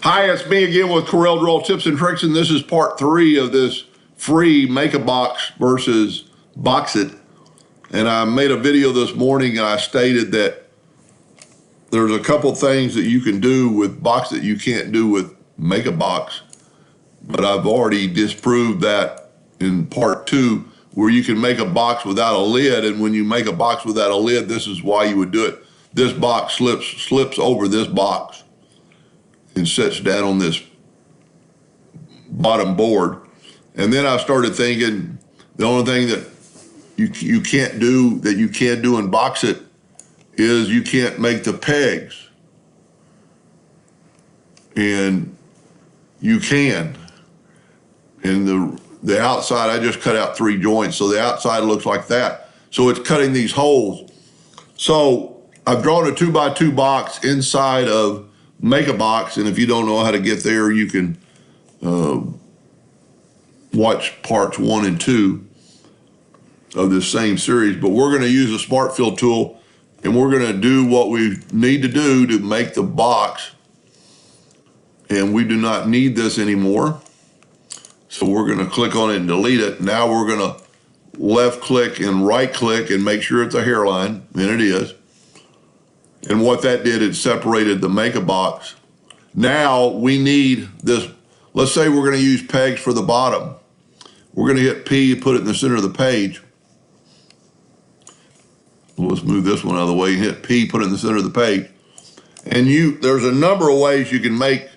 Hi, it's me again with Corel Draw Tips and Tricks, and this is part 3 of this free Make-A-Box versus Boxit. And I made a video this morning and I stated that there's a couple things that you can do with Boxit you can't do with Make-A-Box. But I've already disproved that in part 2, where you can make a box without a lid, and when you make a box without a lid, this is why you would do it. This box slips over this box and sits down on this bottom board. And then I started thinking the only thing that you can't do that you can do in Boxit is you can't make the pegs. And you can. And the outside, I just cut out 3 joints, so the outside looks like that. So it's cutting these holes. So I've drawn a 2x2 box inside of Make-A-Box, and if you don't know how to get there, you can watch parts 1 and 2 of this same series. But we're going to use a Smart Fill tool, and we're going to do what we need to do to make the box. And we do not need this anymore. So we're going to click on it and delete it. Now we're going to left click and right click and make sure it's a hairline, and it is. And what that did, it separated the Make-A-Box. Now we need this. Let's say we're going to use pegs for the bottom. We're going to hit P, put it in the center of the page. Well, let's move this one out of the way. Hit P, put it in the center of the page. And there's a number of ways you can make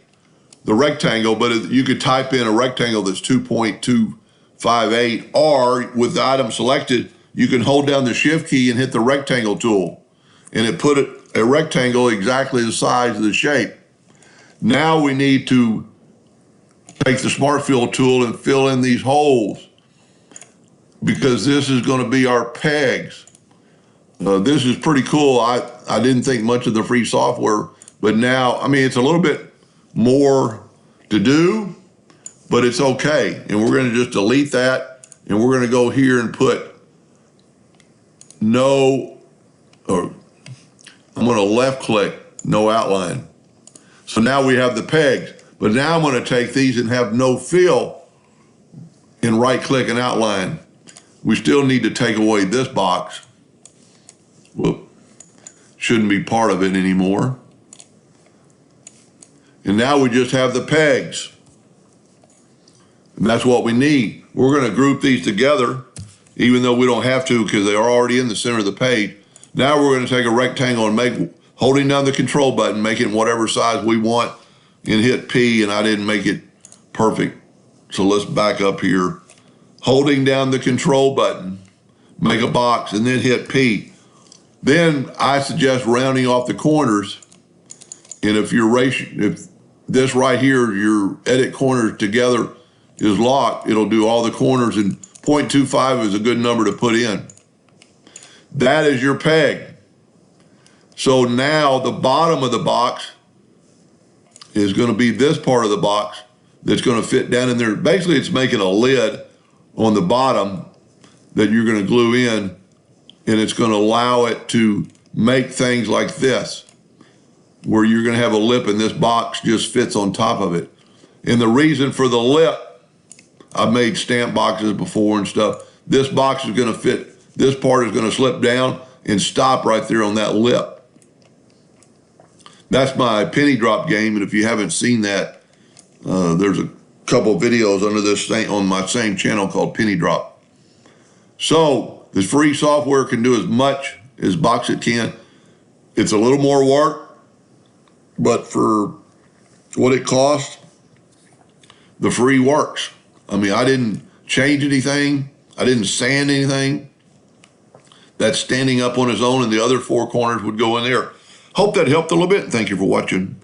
the rectangle, but you could type in a rectangle that's 2.258, or with the item selected, you can hold down the Shift key and hit the rectangle tool, and it put a rectangle exactly the size of the shape. Now we need to take the Smart Fill tool and fill in these holes, because this is going to be our pegs. This is pretty cool. I didn't think much of the free software, but now, I mean, it's a little bit more to do, but it's okay. And we're going to just delete that, and we're going to go here and put no, or I'm going to left click, no outline. So now we have the pegs, but now I'm going to take these and have no fill and right click and outline. We still need to take away this box. Whoop, shouldn't be part of it anymore. And now we just have the pegs. And that's what we need. We're going to group these together, even though we don't have to because they are already in the center of the page. Now we're going to take a rectangle and holding down the control button, make it whatever size we want, and hit P, and I didn't make it perfect. So let's back up here. Holding down the control button, make a box, and then hit P. Then I suggest rounding off the corners. And if this right here, your edit corners together is locked, it'll do all the corners, and 0.25 is a good number to put in. That is your peg. So now the bottom of the box is going to be this part of the box that's going to fit down in there. Basically, it's making a lid on the bottom that you're going to glue in, and it's going to allow it to make things like this, where you're going to have a lip and this box just fits on top of it. And the reason for the lip, I've made stamp boxes before and stuff. This box is going to fit, this part is going to slip down and stop right there on that lip. That's my penny drop game, and if you haven't seen that, there's a couple videos under this thing on my same channel called Penny Drop. So this free software can do as much as Boxit can. It's a little more work, but for what it costs, the free works. I mean, I didn't change anything. I didn't sand anything. That's standing up on its own, and the other 4 corners would go in there. Hope that helped a little bit. Thank you for watching.